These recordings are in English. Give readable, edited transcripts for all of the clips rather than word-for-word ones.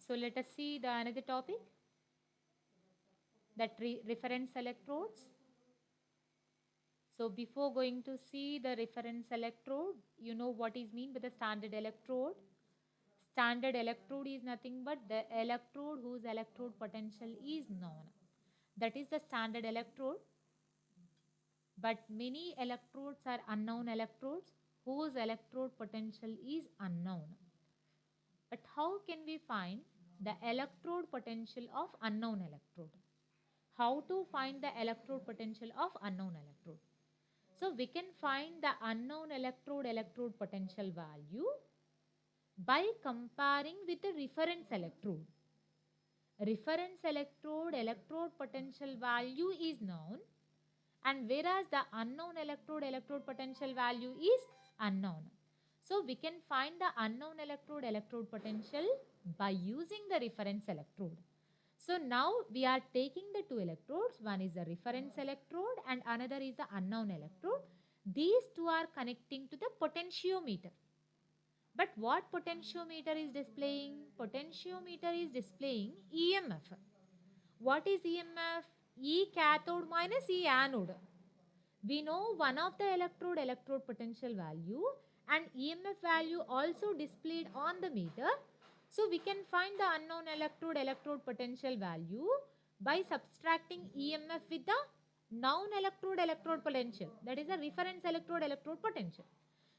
So let us see the another topic, that reference electrodes. So before going to see the reference electrode, you know what is mean by the standard electrode. Standard electrode is nothing but the electrode whose electrode potential is known. That is the standard electrode. But many electrodes are unknown electrodes whose electrode potential is unknown. But how can we find the electrode potential of unknown electrode? How to find the electrode potential of unknown electrode? So we can find the unknown electrode potential value by comparing with the reference electrode. Reference electrode potential value is known, and whereas the unknown electrode potential value is unknown. So we can find the unknown electrode potential by using the reference electrode. So now we are taking the two electrodes, one is the reference electrode and another is the unknown electrode. These two are connecting to the potentiometer. But what potentiometer is displaying? Potentiometer is displaying EMF. What is EMF? E cathode minus E anode. We know one of the electrode potential value and EMF value also displayed on the meter. So we can find the unknown electrode potential value by subtracting EMF with the known electrode potential. That is the reference electrode potential.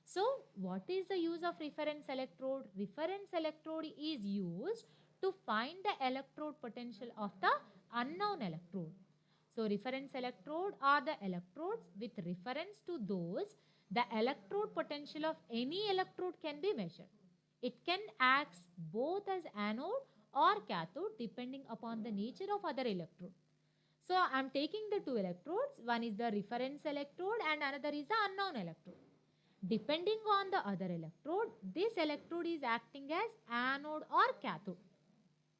So what is the use of reference electrode? Reference electrode is used to find the electrode potential of the unknown electrode. So reference electrode are the electrodes with reference to those the electrode potential of any electrode can be measured. It can act both as anode or cathode depending upon the nature of other electrode. So I am taking the two electrodes. One is the reference electrode and another is the unknown electrode. Depending on the other electrode, this electrode is acting as anode or cathode.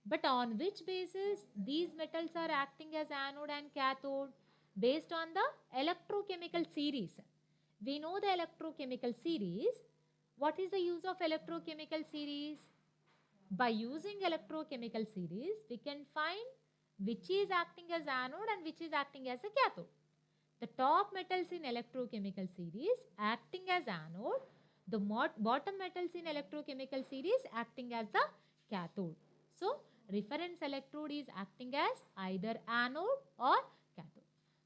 But on which basis these metals are acting as anode and cathode? Based on the electrochemical series. We know the electrochemical series. What is the use of electrochemical series? By using electrochemical series, we can find which is acting as anode and which is acting as a cathode. The top metals in electrochemical series acting as anode, the bottom metals in electrochemical series acting as the cathode. So, reference electrode is acting as either anode or cathode.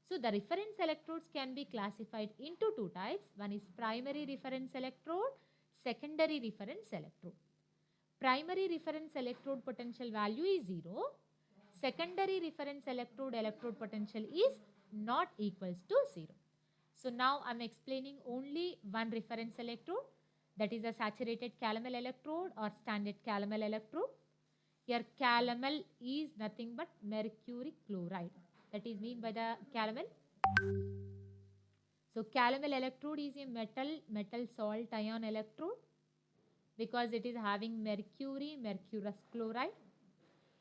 So, the reference electrodes can be classified into two types. One is primary reference electrode, secondary reference electrode. Primary reference electrode potential value is 0. Secondary reference electrode potential is not equals to 0. So now I am explaining only one reference electrode, that is a saturated calomel electrode or standard calomel electrode. Here calomel is nothing but mercury chloride. That is mean by the calomel. So calomel electrode is a metal salt ion electrode because it is having mercurous chloride.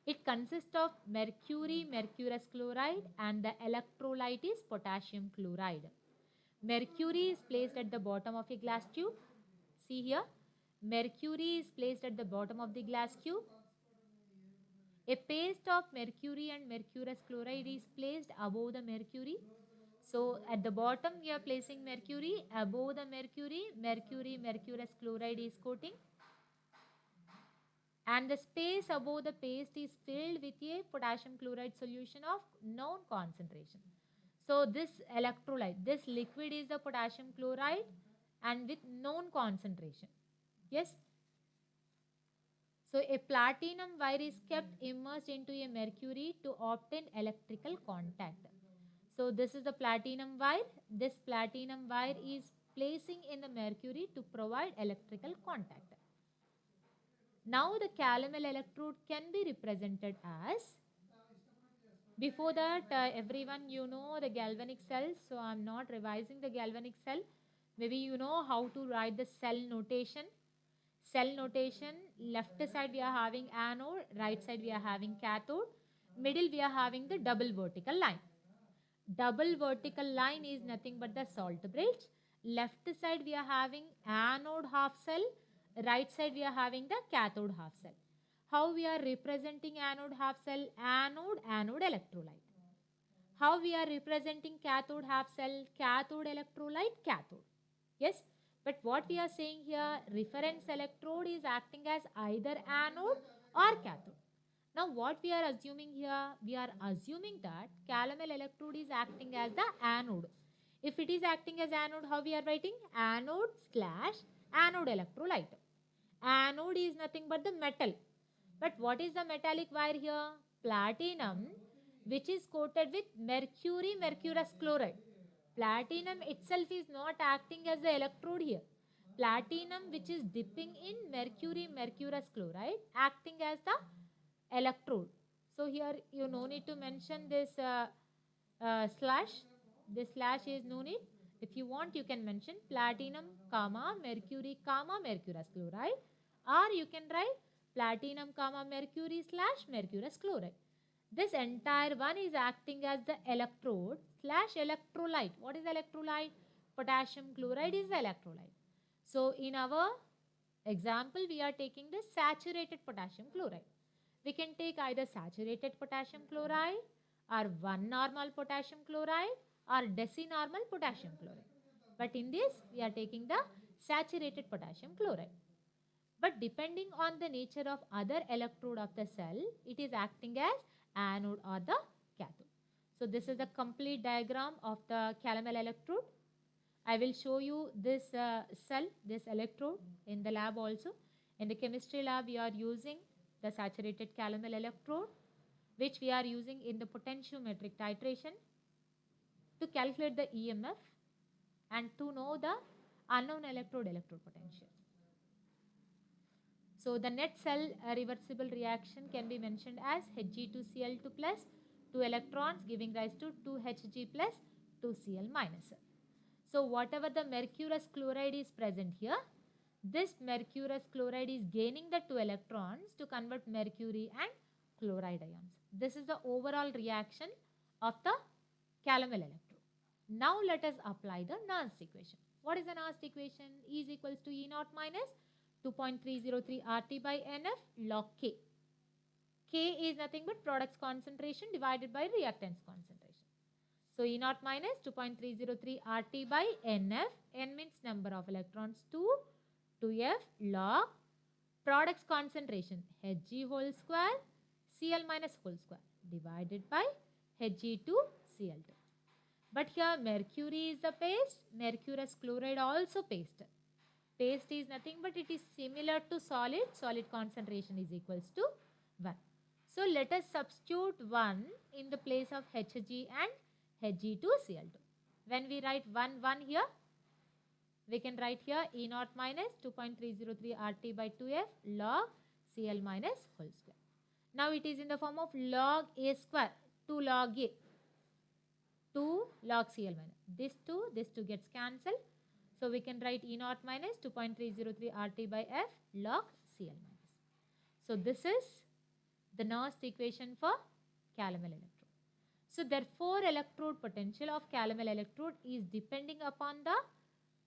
It consists of mercurous chloride and the electrolyte is potassium chloride. Mercury is placed at the bottom of a glass tube. See here, mercury is placed at the bottom of the glass tube. A paste of mercury and mercurous chloride is placed above the mercury. So at the bottom we are placing mercury, above the mercurous chloride is coating. And the space above the paste is filled with a potassium chloride solution of known concentration. So this electrolyte, this liquid is the potassium chloride and with known concentration. Yes. So a platinum wire is kept immersed into a mercury to obtain electrical contact. So this is the platinum wire. This platinum wire is placing in the mercury to provide electrical contact. Now the calomel electrode can be represented as, before that everyone you know the galvanic cells, so I am not revising the galvanic cell. Maybe you know how to write the cell notation. Cell notation, left side we are having anode, right side we are having cathode, middle we are having the double vertical line. Double vertical line is nothing but the salt bridge. Left side we are having anode half cell, right side we are having the cathode half cell. How we are representing anode half cell? Anode, anode electrolyte. How we are representing cathode half cell? Cathode electrolyte, cathode. Yes, but what we are saying here, reference electrode is acting as either anode or cathode. Now what we are assuming here, we are assuming that calomel electrode is acting as the anode. If it is acting as anode, how we are writing? Anode slash anode electrolyte. Anode is nothing but the metal. But what is the metallic wire here? Platinum, which is coated with mercury, mercurous chloride. Platinum itself is not acting as the electrode here. Platinum, which is dipping in mercury, mercurous chloride, acting as the electrode. So here you no need to mention this slash. This slash is no need. If you want, you can mention platinum, comma, mercury, comma, mercurous chloride, or you can write platinum, comma, mercury slash mercurous chloride. This entire one is acting as the electrode slash electrolyte. What is electrolyte? Potassium chloride is the electrolyte. So in our example, we are taking the saturated potassium chloride. We can take either saturated potassium chloride or 1 normal potassium chloride or decinormal potassium chloride. But in this, we are taking the saturated potassium chloride. But depending on the nature of other electrode of the cell, it is acting as anode or the cathode. So this is the complete diagram of the calomel electrode. I will show you this cell, this electrode in the lab also. In the chemistry lab, we are using the saturated calomel electrode, which we are using in the potentiometric titration to calculate the EMF and to know the unknown electrode potential. So the net cell reversible reaction can be mentioned as Hg2Cl2 plus 2 electrons giving rise to 2Hg plus 2Cl minus. So whatever the mercurous chloride is present here, this mercurous chloride is gaining the 2 electrons to convert mercury and chloride ions. This is the overall reaction of the calomel electrode. Now let us apply the Nernst equation. What is the Nernst equation? E is equals to E naught minus 2.303 RT by NF log K. K is nothing but products concentration divided by reactants concentration. So E naught minus 2.303 RT by NF. N means number of electrons 2F log products concentration Hg whole square Cl minus whole square divided by Hg2Cl2. But here mercury is the paste, mercurous chloride also paste. Paste is nothing but it is similar to solid. Solid concentration is equals to 1. So let us substitute 1 in the place of Hg and Hg2Cl2. When we write 1 here, we can write here E naught minus 2.303 RT by 2F log Cl minus whole square. Now it is in the form of log A square, 2 log A, 2 log Cl minus. This 2 gets cancelled. So we can write E naught minus 2.303 RT by F log Cl minus. So this is the Nernst equation for calomel electrode. So therefore electrode potential of calomel electrode is depending upon the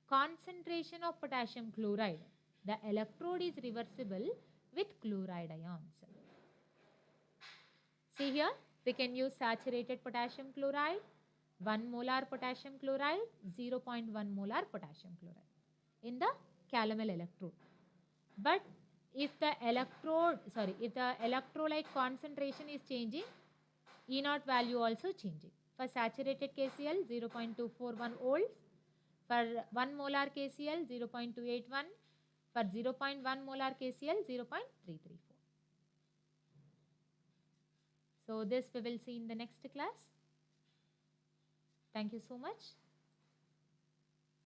concentration of potassium chloride. The electrode is reversible with chloride ions. See here, we can use saturated potassium chloride, 1 molar potassium chloride, 0.1 molar potassium chloride in the calomel electrode. But if the electrolyte concentration is changing, E naught value also changing. For saturated KCl, 0.241 volts. For 1 molar KCl, 0.281. For 0.1 molar KCl, 0.334. So this we will see in the next class. Thank you so much.